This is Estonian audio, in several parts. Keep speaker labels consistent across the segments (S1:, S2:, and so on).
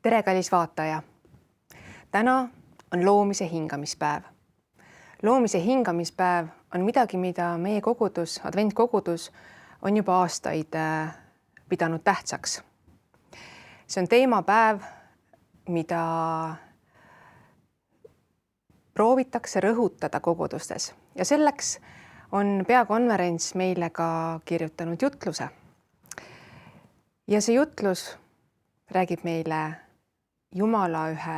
S1: Tere, kallis vaataja! Täna on loomise hingamispäev. Loomise hingamispäev on midagi, mida meie kogudus, adventkogudus on juba aastaid pidanud tähtsaks. See on teemapäev, mida proovitakse rõhutada kogudustes ja selleks on peakonverents meile ka kirjutanud jutluse. Ja see jutlus räägib meile Jumala ühe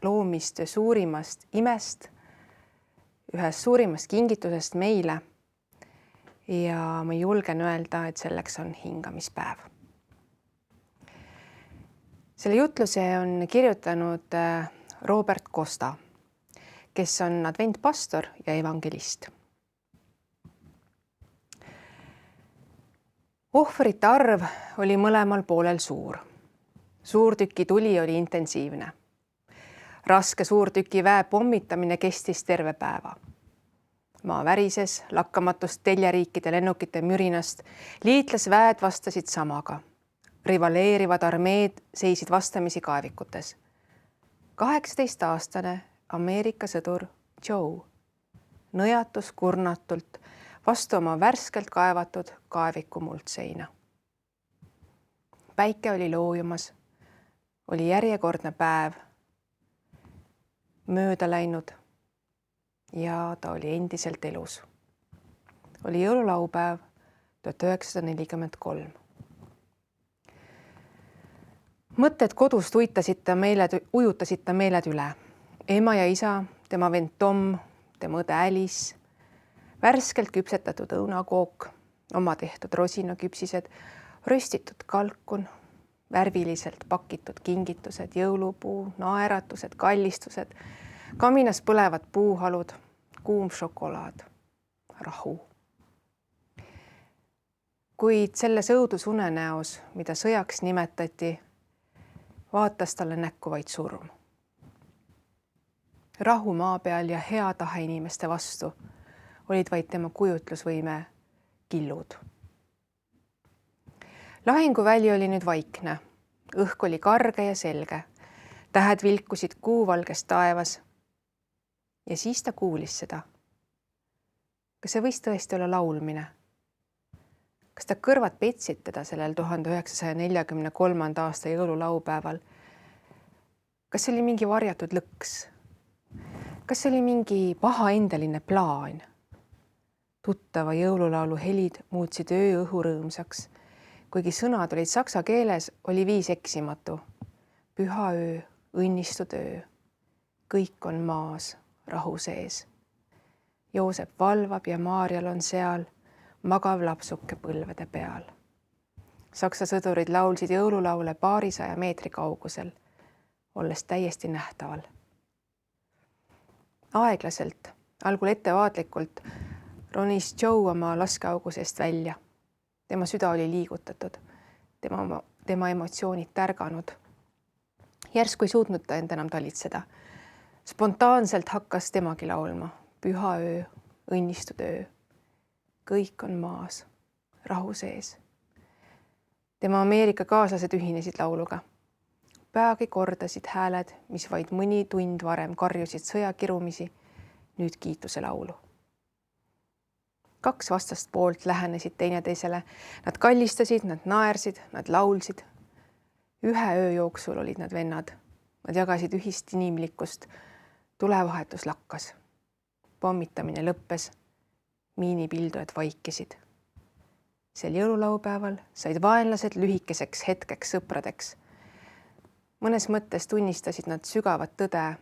S1: loomiste suurimast imest, ühest suurimast kingitusest meile ja ma julgen öelda, et selleks on hingamispäev. Selle jutluse on kirjutanud Robert Costa, kes on adventpastor ja evangelist. Ohvrite arv oli mõlemal poolel suur. Suurtüki tuli oli intensiivne. Raske suurtüki väe pommitamine kestis terve päeva. Maa värises lakkamatust teljeriikide lennukite mürinast. Liitlasväed vastasid samaga. Rivaleerivad armeed seisid vastamisi kaevikutes. 18-aastane Ameerika sõdur Joe nõjatus kurnatult vastu oma värskelt kaevatud kaeviku muldseina. Päike oli loojumas. Oli järjekordne päev mööda läinud ja ta oli endiselt elus. Oli jõululaupäev 1943. Mõtted kodust ujutasid ta meeled üle. Ema ja isa, tema vend Tom, tema õde Alice, värskelt küpsetatud õunakook, oma tehtud rosinaküpsised, röstitud kalkun, värviliselt pakitud kingitused, jõulupuu, naeratused, kallistused, kaminas põlevad puuhalud, kuum šokolaad, rahu. Kuid selles õudusunenäos, mida sõjaks nimetati, vaatas talle näkku vaid surm. Rahu maa peal ja hea tahe inimeste vastu olid vaid tema kujutlusvõime killud. Lahinguväli oli nüüd vaikne, õhk oli karge ja selge, tähed vilkusid kuuvalges taevas ja siis ta kuulis seda. Kas see võis tõesti olla laulmine? Kas ta kõrvad petsid teda sellel 1943. aasta jõululaupäeval? Kas see oli mingi varjatud lõks? Kas see oli mingi pahaendeline plaan? Tuttava jõululaulu helid muutsid öö õhu rõõmsaks. Kuigi sõnad olid saksa keeles, oli viis eksimatu. Püha öö, õnnistud öö. Kõik on maas, rahu sees. Joosep valvab ja Maarjal on seal, magav lapsuke põlvede peal. Saksa sõdurid laulsid jõululaule paarisaja meetri kaugusel, olles täiesti nähtaval. Aeglaselt, algul ettevaatlikult, ronis Joe oma laskeaugu seest välja. Tema süda oli liigutatud, tema emotsioonid tärganud. Järsku ei suutnud ta end enam talitseda. Spontaanselt hakkas temagi laulma. Püha öö, õnnistud öö. Kõik on maas, rahu sees. Tema Ameerika kaaslased ühinesid lauluga. Peagi kordasid hääled, mis vaid mõni tund varem karjusid sõjakirumisi, nüüd kiituse laulu. 2 vastast poolt lähenesid teineteisele. Nad kallistasid, nad naersid, nad laulsid. Ühe öö jooksul olid nad vennad. Nad jagasid ühist inimlikkust. Tulevahetus lakkas. Pommitamine lõppes. Miinipildujad vaikisid. Sel jõululaupäeval said vaenlased lühikeseks hetkeks sõpradeks. Mõnes mõttes tunnistasid nad sügavat tõde,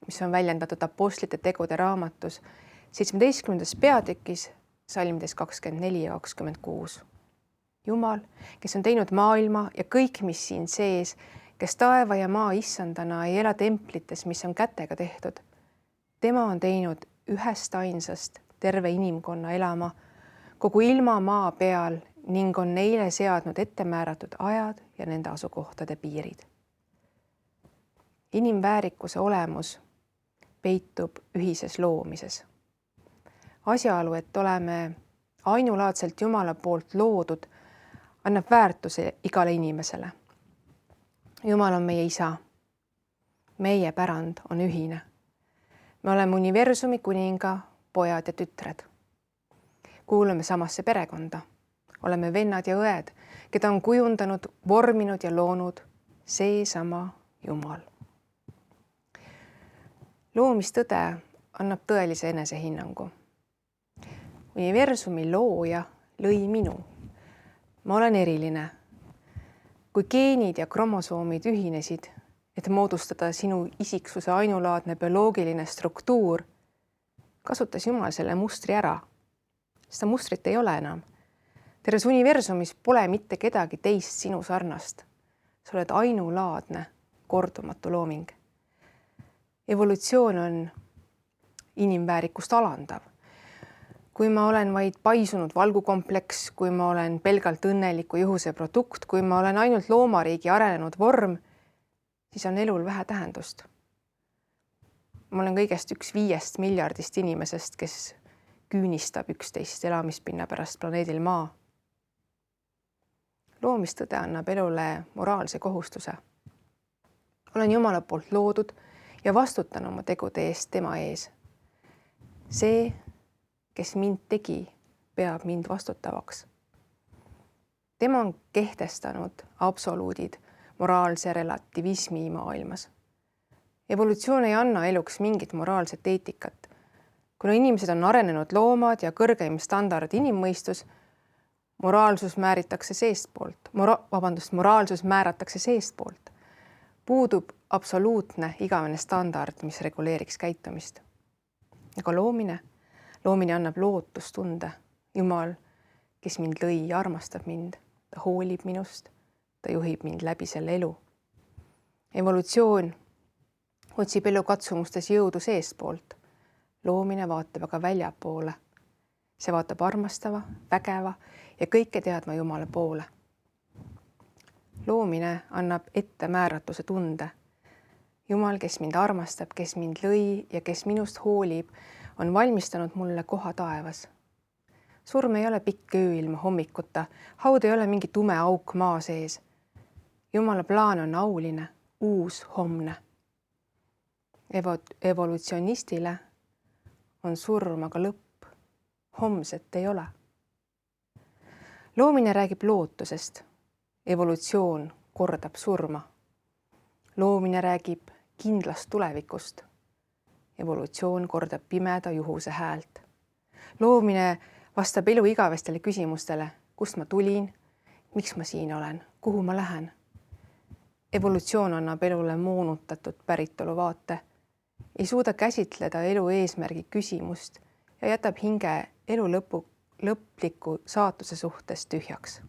S1: mis on väljendatud apostlite tegude raamatus 17. peatükis salmides 24 ja 26. Jumal, kes on teinud maailma ja kõik, mis siin sees, kes taeva ja maa issandana ei ela templites, mis on kätega tehtud. Tema on teinud ühest ainsast terve inimkonna elama kogu ilma maa peal ning on neile seadnud ettemääratud ajad ja nende asukohtade piirid. Inimväärikuse olemus peitub ühises loomises. Asjaolu, et oleme ainulaadselt Jumala poolt loodud, annab väärtuse igale inimesele. Jumal on meie isa. Meie pärand on ühine. Me oleme universumi kuninga pojad ja tütred. Kuulume samasse perekonda. Oleme vennad ja õed, keda on kujundanud, vorminud ja loonud seesama Jumal. Loomistõde annab tõelise enesehinnangu. Universumi looja lõi minu. Ma olen eriline. Kui geenid ja kromosoomid ühinesid, et moodustada sinu isiksuse ainulaadne bioloogiline struktuur, kasutas Jumal selle mustri ära. Seda mustrit ei ole enam. Terves universumis pole mitte kedagi teist sinu sarnast. Sa oled ainulaadne, kordumatu looming. Evolutsioon on inimväärikust alandav. Kui ma olen vaid paisunud valgukompleks, kui ma olen pelgalt õnneliku juhuse produkt, kui ma olen ainult loomariigi arenenud vorm, siis on elul vähe tähendust. Ma olen kõigest 1/5 miljardist inimesest, kes küünistab 11 elamispinna pärast planeedil Maa. Loomistõde annab elule moraalse kohustuse. Olen Jumala poolt loodud ja vastutan oma tegude eest tema ees. See, kes mind tegi, peab mind vastutavaks. Tema on kehtestanud absoluudid moraalse relativismi maailmas. Evolutsioon ei anna eluks mingit moraalset eetikat. Kuna inimesed on arenenud loomad ja kõrgeim standard inimmõistus, moraalsus määratakse seestpoolt. Puudub absoluutne igavene standard, mis reguleeriks käitumist. Aga loomine annab lootustunde. Jumal, kes mind lõi ja armastab mind, ta hoolib minust, ta juhib mind läbi selle elu. Evolutsioon otsib elu katsumustes jõudu seestpoolt. Loomine vaatab aga väljapoole. See vaatab armastava, vägeva ja kõike teadma Jumala poole. Loomine annab ette määratuse tunde. Jumal, kes mind armastab, kes mind lõi ja kes minust hoolib, on valmistanud mulle koha taevas. Surm ei ole pikk öö ilma hommikuta, haud ei ole mingi tume auk maa sees. Jumala plaan on auline, uus homne. Evolutsionistile on surm aga lõpp. Homset ei ole. Loomine räägib lootusest. Evolutsioon kordab surma. Loomine räägib kindlast tulevikust. Evolutsioon kordab pimeda juhuse häält. Loomine vastab elu igavestele küsimustele, kust ma tulin, miks ma siin olen, kuhu ma lähen. Evolutsioon annab elule moonutatud päritolu vaate, ei suuda käsitleda elu eesmärgi küsimust ja jätab hinge elu lõpliku saatuse suhtes tühjaks.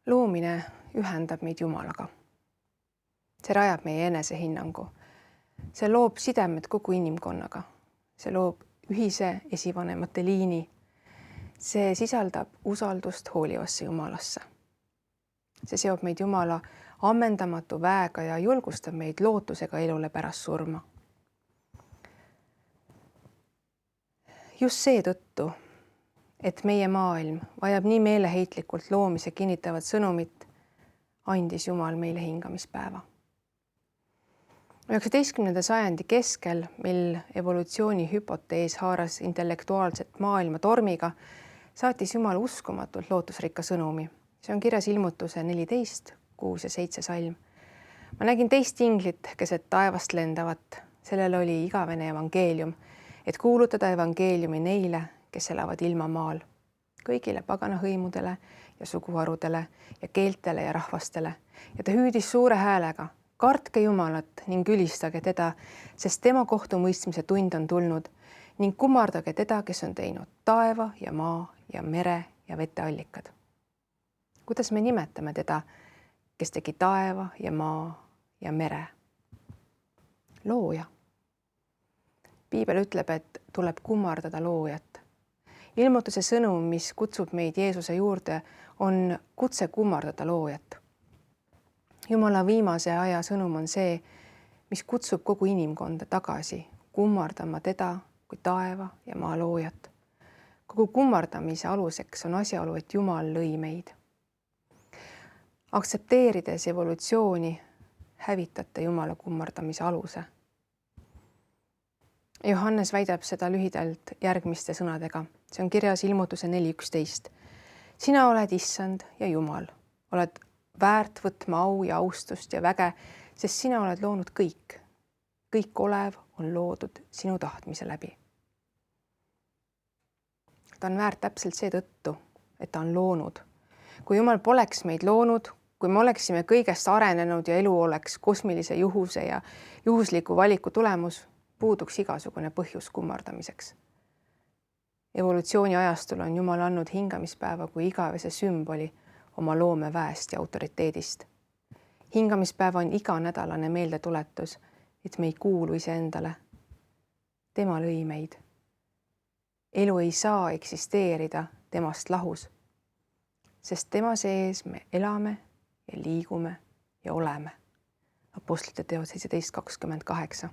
S1: Loomine ühendab meid Jumalaga. See rajab meie enesehinnangu. See loob sidemed kogu inimkonnaga. See loob ühise esivanemate liini. See sisaldab usaldust hoolivasse Jumalasse. See seob meid Jumala ammendamatu väega ja julgustab meid lootusega elule pärast surma. Just seetõttu, et meie maailm vajab nii meeleheitlikult loomise kinnitavat sõnumit, andis Jumal meile hingamispäeva. 19. sajandi keskel, mil evolutsiooni hüpotees haaras intellektuaalset maailma tormiga, saatis Jumal uskumatult lootusrikka sõnumi. See on kirjas Ilmutuse 14, 6 ja 7 salm. Ma nägin teist inglit keset taevast lendavat. Sellel oli igavene evangeelium, et kuulutada evangeeliumi neile, kes elavad ilmamaal, kõigile paganahõimudele ja suguharudele ja keeltele ja rahvastele. Ja ta hüüdis suure häälega: kartke Jumalat ning ülistage teda, sest tema kohtumõistmise tund on tulnud ning kummardage teda, kes on teinud taeva ja maa ja mere ja veteallikad. Kuidas me nimetame teda, kes tegi taeva ja maa ja mere? Looja. Piibel ütleb, et tuleb kummardada loojat. Ilmutuse sõnum, mis kutsub meid Jeesuse juurde, on kutse kummardada loojat. Jumala viimase aja sõnum on see, mis kutsub kogu inimkonda tagasi kummardama teda kui taeva ja maa loojat. Kogu kummardamise aluseks on asjaolu, et Jumal lõi meid. Aktsepteerides evolutsiooni, hävitate Jumala kummardamise aluse. Johannes väidab seda lühidalt järgmiste sõnadega. See on kirjas Ilmutuse 4.11. Sina oled Issand ja Jumal, oled väärt võtma au ja austust ja väge, sest sina oled loonud kõik. Kõik olev on loodud sinu tahtmise läbi. Ta on väärt täpselt seetõttu, et ta on loonud. Kui Jumal poleks meid loonud, kui me oleksime kõigest arenenud ja elu oleks kosmilise juhuse ja juhusliku valiku tulemus, puuduks igasugune põhjus kummardamiseks. Evolutsiooni ajastul on Jumal andnud hingamispäeva kui igavese sümboli oma loomeväest ja autoriteedist. Hingamispäev on iganädalane meeldetuletus, et me ei kuulu iseendale. Tema lõi meid. Elu ei saa eksisteerida temast lahus, sest tema sees me elame ja liigume ja oleme. Apostlite teod 17.28.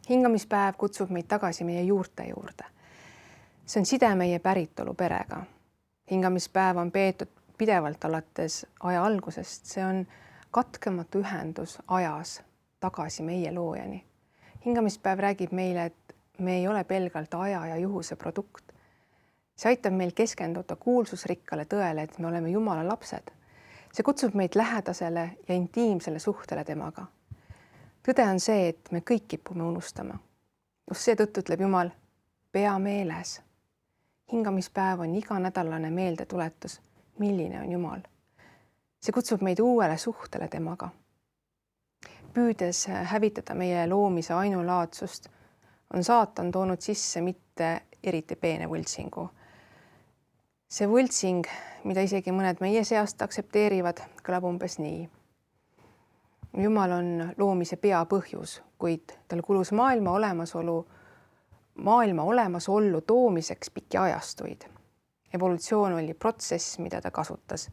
S1: Hingamispäev kutsub meid tagasi meie juurte juurde. See on side meie päritolu perega. Hingamispäev on peetud pidevalt alates aja algusest. See on katkematu ühendus ajas tagasi meie loojani. Hingamispäev räägib meile, et me ei ole pelgalt aja ja juhuse produkt. See aitab meil keskenduda kuulsusrikkale tõele, et me oleme Jumala lapsed. See kutsub meid lähedasele ja intiimsele suhtele temaga. Tõde on see, et me kõik kipume unustama. Just seetõttu ütleb Jumal, pea meeles. Hingamispäev on iganädalane meeldetuletus, milline on Jumal. See kutsub meid uuele suhtele temaga. Püüdes hävitada meie loomise ainulaadsust, on saatan toonud sisse mitte eriti peene võltsingu. See võltsing, mida isegi mõned meie seast aktsepteerivad, kõlab umbes nii. Jumal on loomise peapõhjus, kuid tal kulus maailma olemasollu toomiseks pikki ajastuid. Evolutsioon oli protsess, mida ta kasutas.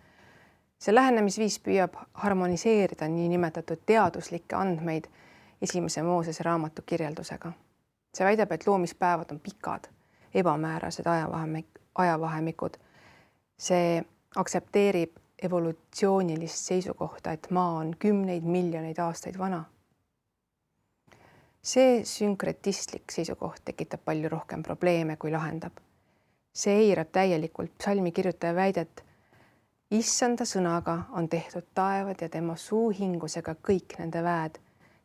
S1: See lähenemisviis püüab harmoniseerida nii nimetatud teaduslikke andmeid esimese Moosese raamatu kirjeldusega. See väidab, et loomispäevad on pikad, ebamäärased ajavahemikud. See aktsepteerib evolutsioonilist seisukohta, et maa on 10 miljoneid aastaid vana. See sünkretistlik seisukoht tekitab palju rohkem probleeme, kui lahendab. See eirab täielikult psalmi kirjutaja väidet. Issanda sõnaga on tehtud taevad ja tema suuhingusega kõik nende väed,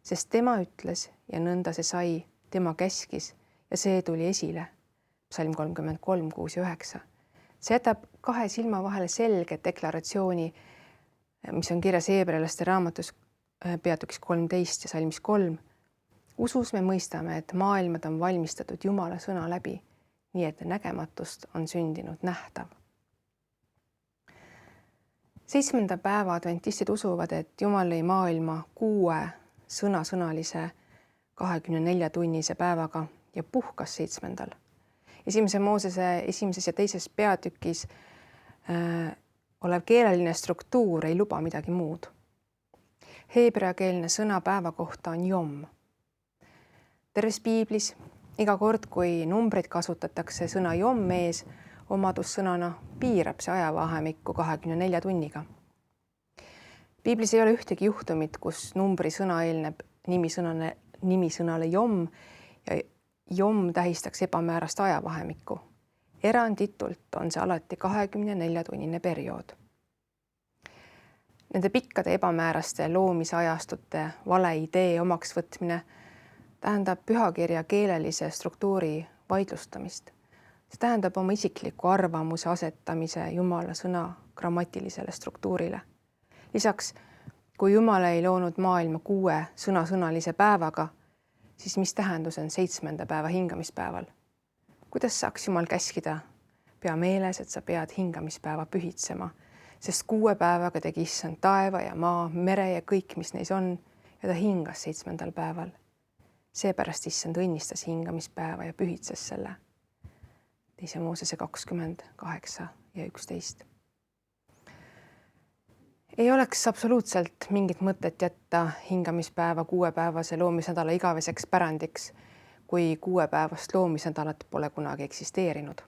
S1: sest tema ütles ja nõnda see sai, tema käskis ja see tuli esile. Psalm 33, 6 ja 9. See jätab kahe silma vahele selge deklaratsiooni, mis on kirjas Heebrealaste raamatus peatükis 13 ja salmis 3. Usus me mõistame, et maailmad on valmistatud Jumala sõna läbi, nii et nägematust on sündinud nähtav. 7. päeva adventistid usuvad, et Jumal lõi maailma 6 sõnasõnalise 24-tunnise päevaga ja puhkas 7. Esimese Moosese 1. ja 2. peatükis olev keeleline struktuur ei luba midagi muud. Heebreakeelne sõna päeva kohta on jom. Terves piiblis iga kord, kui numbreid kasutatakse sõna jom ees omadussõnana, piirab see ajavahemikku 24 tunniga. Piiblis ei ole ühtegi juhtumit, kus numbri sõna eelneb nimisõnale jom ja jom tähistaks ebamäärast ajavahemikku. Eranditult on see alati 24-tunnine periood. Nende pikkade ebamääraste loomisajastute vale idee omaks võtmine tähendab pühakirja keelelise struktuuri vaidlustamist. See tähendab oma isikliku arvamuse asetamise Jumala sõna grammatilisele struktuurile. Lisaks, kui Jumal ei loonud maailma 6 sõnasõnalise päevaga, siis mis tähendus on 7. päeva hingamispäeval? Kuidas saaks Jumal käskida? Pea meeles, et sa pead hingamispäeva pühitsema, sest 6 päevaga tegi Issand taeva ja maa, mere ja kõik, mis neis on, ja ta hingas 7. päeval. Seepärast Issand õnnistas hingamispäeva ja pühitses selle. 2. Moosese 28 ja 11. Ei oleks absoluutselt mingit mõtet jätta hingamispäeva 6-päevase loomisnädala igaveseks pärandiks, kui 6-päevast loomisnädalat pole kunagi eksisteerinud.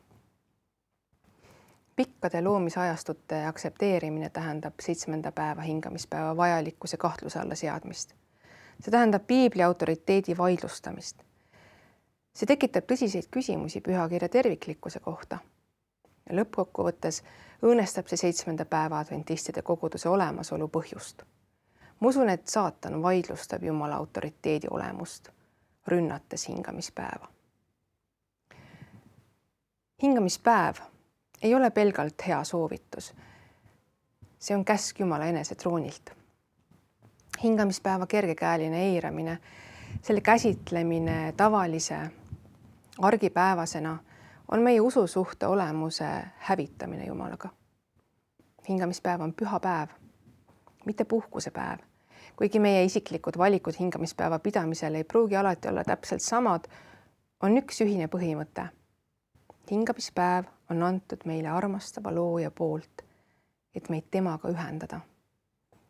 S1: pikkade loomisajastute aktsepteerimine tähendab 7. päeva hingamispäeva vajalikkuse kahtluse alla seadmist. See tähendab piibli autoriteedi vaidlustamist. See tekitab tõsiseid küsimusi pühakirja terviklikkuse kohta. Ja lõppkokkuvõttes õõnestab see 7. päeva adventistide koguduse olemasolu põhjust. Ma usun, et saatan vaidlustab Jumala autoriteedi olemust, rünnates hingamispäeva. Hingamispäev ei ole pelgalt hea soovitus. See on käsk Jumala enese troonilt. Hingamispäeva kergekäeline eiramine, selle käsitlemine tavalise argipäevasena on meie ususuhte olemuse hävitamine Jumalaga. Hingamispäev on püha päev, mitte puhkusepäev. Kuigi meie isiklikud valikud hingamispäeva pidamisel ei pruugi alati olla täpselt samad, on üks ühine põhimõte. Hingamispäev on antud meile armastava looja poolt, et meid temaga ühendada.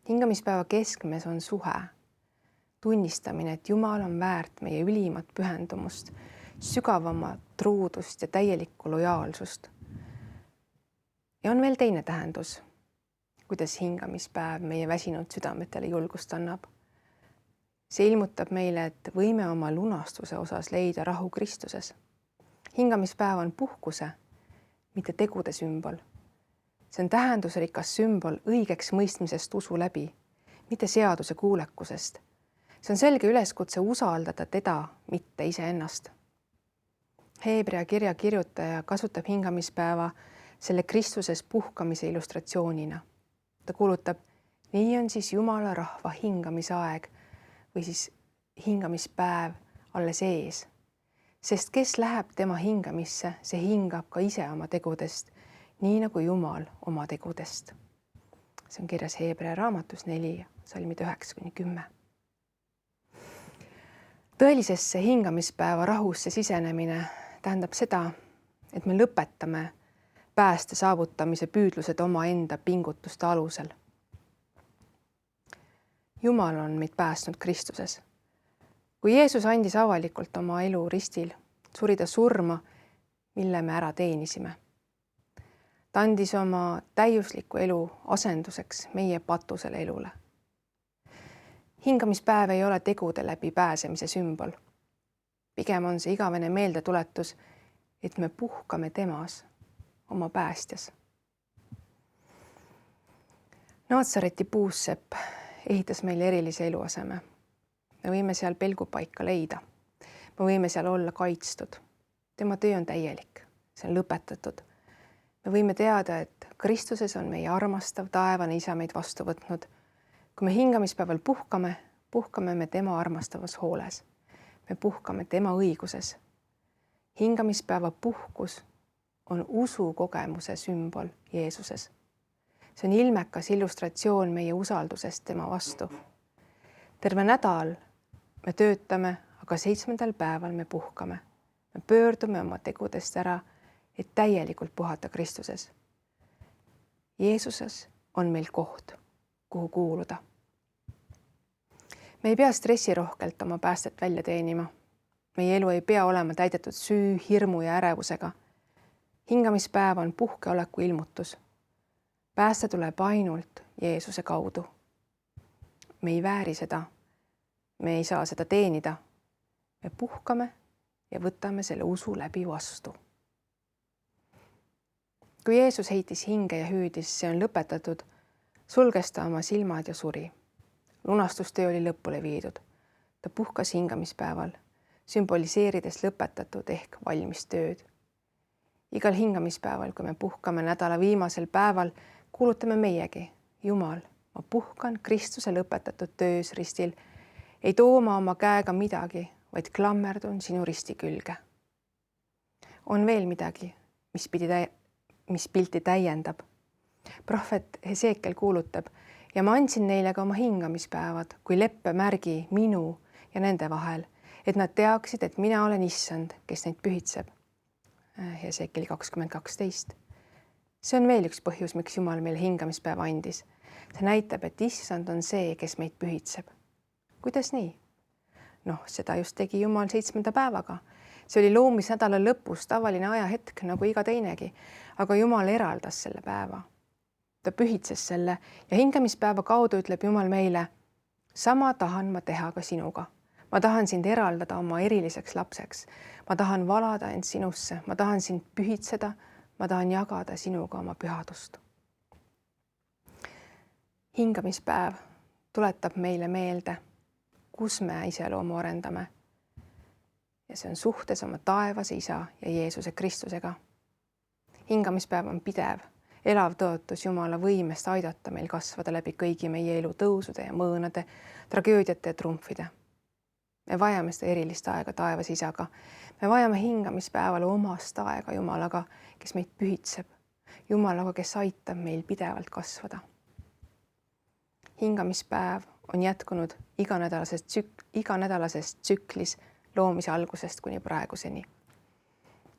S1: Hingamispäeva keskmes on suhe, tunnistamine, et Jumal on väärt meie ülimat pühendumust, sügavamat truudust ja täielikku lojaalsust. Ja on veel teine tähendus, kuidas hingamispäev meie väsinud südametele julgust annab. See ilmutab meile, et võime oma lunastuse osas leida rahu Kristuses. Hingamispäev on puhkuse, mitte tegude sümbol. See on tähendusrikas sümbol õigeks mõistmisest usu läbi, mitte seaduse kuulekusest. See on selge üleskutse usaldada teda, mitte iseennast. Heebrea kirja kirjutaja kasutab hingamispäeva selle Kristuses puhkamise illustratsioonina. Ta kuulutab, nii on siis Jumala rahva hingamisaeg või siis hingamispäev alles ees. Sest kes läheb tema hingamisse, see hingab ka ise oma tegudest, nii nagu Jumal oma tegudest. See on kirjas Heebrea raamatus 4, salmid 9-10. Tõelisesse hingamispäeva rahusse sisenemine tähendab seda, et me lõpetame pääste saavutamise püüdlused omaenda pingutuste alusel. Jumal on meid päästnud Kristuses. Kui Jeesus andis avalikult oma elu ristil, suri ta surma, mille me ära teenisime. Ta andis oma täiusliku elu asenduseks meie patusele elule. Hingamispäev ei ole tegude läbi pääsemise sümbol. Pigem on see igavene meeldetuletus, et me puhkame temas, oma päästjas. Naatsareti puussepp ehitas meile erilise eluaseme. Me võime seal pelgupaika leida. Me võime seal olla kaitstud. Tema töö on täielik. See on lõpetatud. Me võime teada, et Kristuses on meie armastav taevane isa meid vastu võtnud. Kui me hingamispäeval puhkame me tema armastavas hooles. Me puhkame tema õiguses. Hingamispäeva puhkus on usukogemuse sümbol Jeesuses. See on ilmekas illustratsioon meie usaldusest tema vastu. Terve nädal me töötame, aga 7. päeval me puhkame. Me pöördume oma tegudest ära, et täielikult puhata Kristuses. Jeesuses on meil koht, kuhu kuuluda. Me ei pea stressirohkelt oma päästet välja teenima. Meie elu ei pea olema täidetud süü, hirmu ja ärevusega. Hingamispäev on puhkeoleku ilmutus. Pääste tuleb ainult Jeesuse kaudu. Me ei vääri seda. Me ei saa seda teenida. Me puhkame ja võtame selle usu läbi vastu. Kui Jeesus heitis hinge ja hüüdis, see on lõpetatud, sulges ta oma silmad ja suri. Lunastustöö oli lõpule viidud. Ta puhkas hingamispäeval, sümboliseerides lõpetatud ehk valmis tööd. Igal hingamispäeval, kui me puhkame nädala viimasel päeval, kuulutame meiegi, Jumal, ma puhkan Kristuse lõpetatud töös ristil, ei tooma oma käega midagi, vaid klammerdun sinu risti külge. On veel midagi, mis pilti täiendab. Prohvet Hesekiel kuulutab, ja ma andsin neile ka oma hingamispäevad kui leppemärgi minu ja nende vahel, et nad teaksid, et mina olen issand, kes neid pühitseb. Hesekiel 20:12. See on veel üks põhjus, miks Jumal meile hingamispäeva andis. See näitab, et issand on see, kes meid pühitseb. Kuidas nii? Seda just tegi Jumal 7. päevaga. see oli loomisnädala lõpus tavaline ajahetk nagu iga teinegi, aga Jumal eraldas selle päeva. Ta pühitses selle ja hingamispäeva kaudu ütleb Jumal meile, sama tahan ma teha ka sinuga. Ma tahan sind eraldada oma eriliseks lapseks. Ma tahan valada end sinusse, ma tahan sind pühitseda, ma tahan jagada sinuga oma pühadust. Hingamispäev tuletab meile meelde, kus me iseloomu arendame. Ja see on suhtes oma taevase Isa ja Jeesuse Kristusega. Hingamispäev on pidev, elav tõotus Jumala võimest aidata meil kasvada läbi kõigi meie elu tõusude ja mõõnade, tragöödiate ja trumfide. Me vajame seda erilist aega taevas Isaga. Me vajame hingamispäeval omast aega Jumalaga, kes meid pühitseb. Jumalaga, kes aitab meil pidevalt kasvada. Hingamispäev on jätkunud iganädalases tsüklis loomise algusest kuni praeguseni.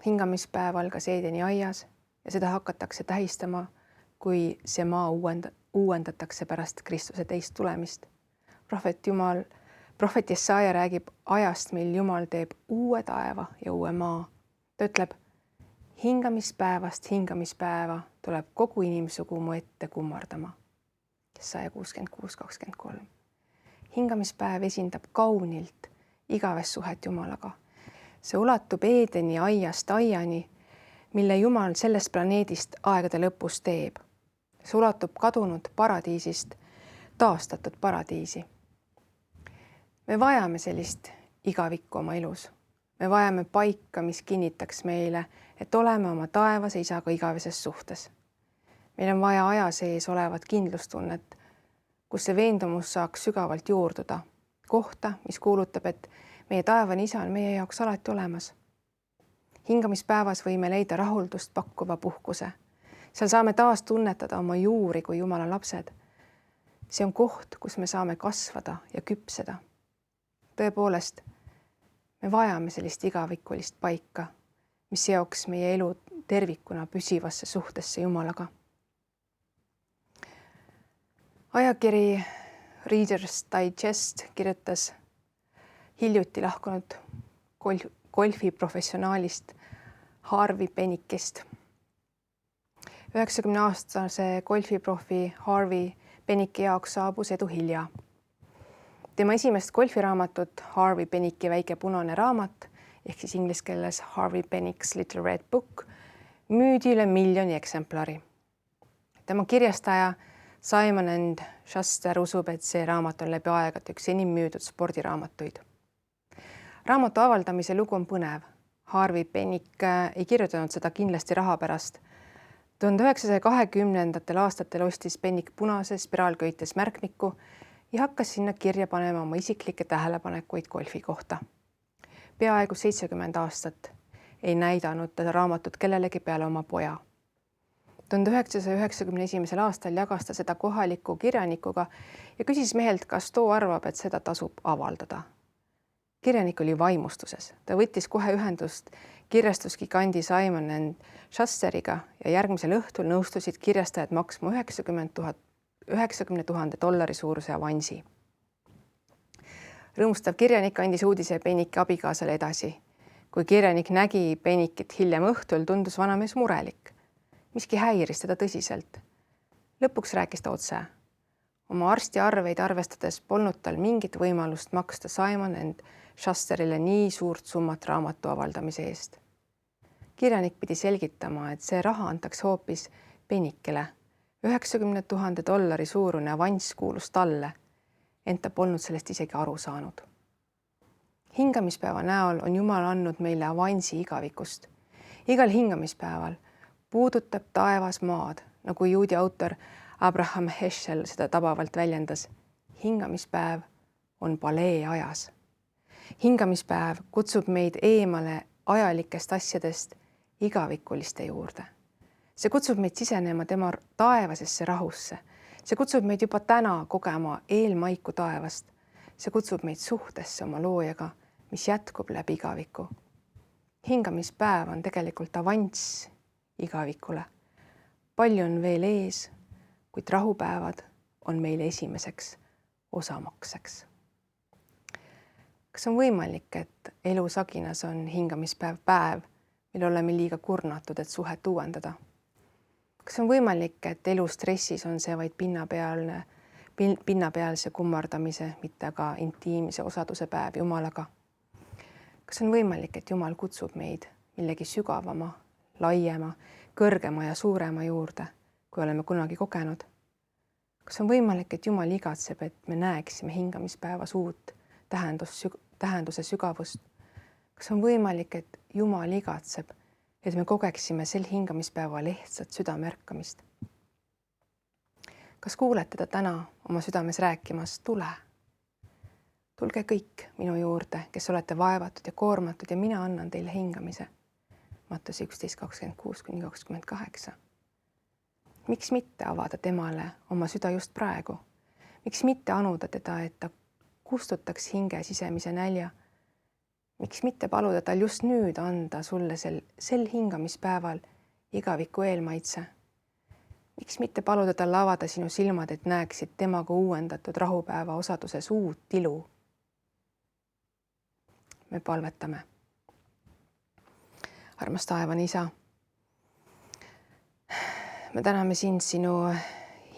S1: Hingamispäev algas Eedeni aias ja seda hakatakse tähistama, kui see maa uuendatakse pärast Kristuse teist tulemist. Prohvet Jesaja räägib ajast, mil Jumal teeb uue taeva ja uue maa. Ta ütleb, hingamispäeva tuleb kogu inimsugu mu ette kummardama. Jesaja 66:23. Hingamispäev esindab kaunilt igavest suhet Jumalaga. See ulatub Eedeni aiast aiani, mille Jumal sellest planeedist aegade lõpus teeb. See ulatub kadunud paradiisist taastatud paradiisi. Me vajame sellist igavikku oma elus. Me vajame paika, mis kinnitaks meile, et oleme oma taevase Isaga igaveses suhtes. Meil on vaja aja sees olevat kindlustunnet, kus see veendumus saaks sügavalt juurduda. Kohta, mis kuulutab, et meie taevane Isa on meie jaoks alati olemas. Hingamispäevas võime leida rahuldust pakkuva puhkuse. Seal saame taas tunnetada oma juuri kui Jumala lapsed. See on koht, kus me saame kasvada ja küpseda. Tõepoolest, me vajame sellist igavikulist paika, mis seoks meie elu tervikuna püsivasse suhtesse Jumalaga. Ajakiri Reader's Digest kirjutas hiljuti lahkunud golfiprofessionaalist Harvey Penickist. 90-aastase golfiprofi Harvey Penicki jaoks saabus edu hilja. Tema esimest golfiraamatut Harvey Penicki väike punane raamat ehk siis inglise keeles Harvey Penick's Little Red Book müüdi üle 1 miljoni eksemplari. Tema kirjastaja Simon & Schuster usub, et see raamat on läbi aegade üks enim müüdud spordiraamatuid. Raamatu avaldamise lugu on põnev. Harvey Penick ei kirjutanud seda kindlasti raha pärast. 1920. aastatel ostis Penick punase spiraalköites märkmiku ja hakkas sinna kirja panema oma isiklikke tähelepanekuid golfi kohta. Peaaegu 70 aastat ei näidanud ta raamatut kellelegi peale oma poja. 1991. aastal jagas ta seda kohaliku kirjanikuga ja küsis mehelt, kas too arvab, et seda tasub avaldada. Kirjanik oli vaimustuses. Ta võttis kohe ühendust kirjastusgiganti Simon & Schusteriga ja järgmisel õhtul nõustusid kirjastajad maksma $90,000 suuruse avansi. Rõõmustav kirjanik andis uudise Penicki abikaasale edasi. Kui kirjanik nägi Penickit hiljem õhtul, tundus vanamees murelik. Miski häiris teda tõsiselt. Lõpuks rääkis ta otse. Oma arsti arveid arvestades polnud tal mingit võimalust maksta Simon & Schusterile nii suurt summat raamatu avaldamise eest. Kirjanik pidi selgitama, et see raha antaks hoopis Penickile. $90,000 suurune avanss kuulus talle, ent ta polnud sellest isegi aru saanud. Hingamispäeva näol on Jumal andnud meile avansi igavikust. Igal hingamispäeval puudutab taevas maad, nagu juudi autor Abraham Heschel seda tabavalt väljendas. Hingamispäev on palee ajas. Hingamispäev kutsub meid eemale ajalikest asjadest igavikuliste juurde. See kutsub meid sisenema tema taevasesse rahusse. See kutsub meid juba täna kogema eelmaiku taevast. See kutsub meid suhtesse oma loojaga, mis jätkub läbi igaviku. Hingamispäev on tegelikult avanss igavikule. Palju on veel ees, kuid rahupäevad on meile esimeseks osamakseks. kas on võimalik, et elu saginas on hingamispäev päev, mil oleme liiga kurnatud, et suhet uuendada? Kas on võimalik, et elu stressis on see vaid pinnapealse kummardamise, mitte aga intiimse osaduse päev Jumalaga? Kas on võimalik, et Jumal kutsub meid millegi sügavama, laiema, kõrgema ja suurema juurde, kui oleme kunagi kogenud? Kas on võimalik, et Jumal igatseb, et me näeksime hingamispäevas uut tähenduse sügavust? Kas on võimalik, et Jumal igatseb, et me kogeksime sel hingamispäeval ehtsat südameärkamist? Kas kuuled teda täna oma südames rääkimas, tule? Tulge kõik minu juurde, kes olete vaevatud ja koormatud ja mina annan teile hingamise. Matteus 11:26-28. Miks mitte avada temale oma süda just praegu? Miks mitte anuda teda, et ta kustutaks hinge sisemise nälja? Miks mitte paluda tal just nüüd anda sulle sel hingamispäeval igaviku eelmaitse? Miks mitte paluda tal avada sinu silmad, et näeksid temaga uuendatud rahupäeva osaduses uut ilu? Me palvetame. Armas taevane Isa, me täname sind sinu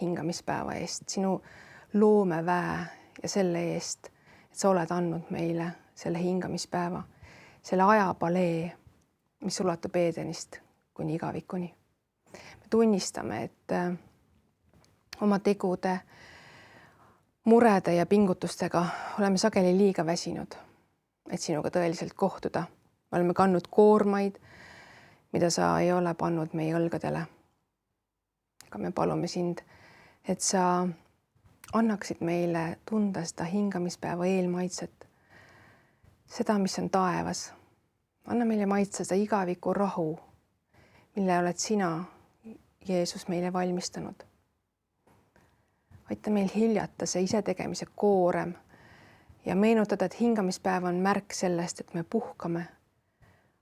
S1: hingamispäeva eest, sinu loomeväe ja selle eest, et sa oled andnud meile selle hingamispäeva, selle ajapalee, mis ulatub Eedenist kuni igavikuni. Me tunnistame, et oma tegude, murede ja pingutustega oleme sageli liiga väsinud, et sinuga tõeliselt kohtuda. Me oleme kandnud koormaid, mida sa ei ole pannud meie õlgadele. Aga me palume sind, et sa annaksid meile tunda seda hingamispäeva eelmaitset, seda, mis on taevas. Anna meile maitse seda igaviku rahu, mille oled sina, Jeesus, meile valmistanud. Aita meil hiljata see isetegemise koorem ja meenutada, et hingamispäev on märk sellest, et me puhkame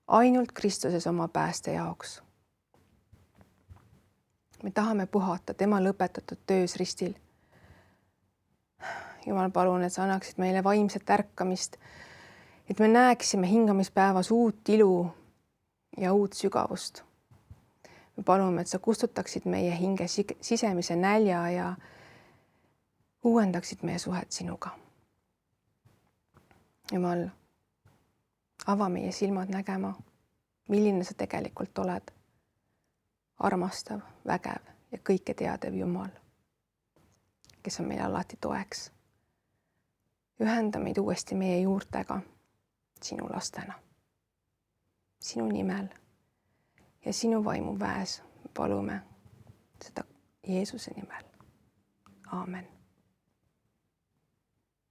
S1: ainult Kristuses oma pääste jaoks. Me tahame puhata tema lõpetatud töös ristil. Jumal, palun, et sa annaksid meile vaimset ärkamist, et me näeksime hingamispäevas uut ilu ja uut sügavust. Me palume, et sa kustutaksid meie hinge sisemise nälja ja uuendaksid meie suhet sinuga. Jumal, ava meie silmad nägema, milline sa tegelikult oled. Armastav, vägev ja kõike teadev Jumal, kes on meile alati toeks. Ühenda meid uuesti meie juurtega, sinu lastena, sinu nimel ja sinu vaimu väes palume seda Jeesuse nimel. Aamen.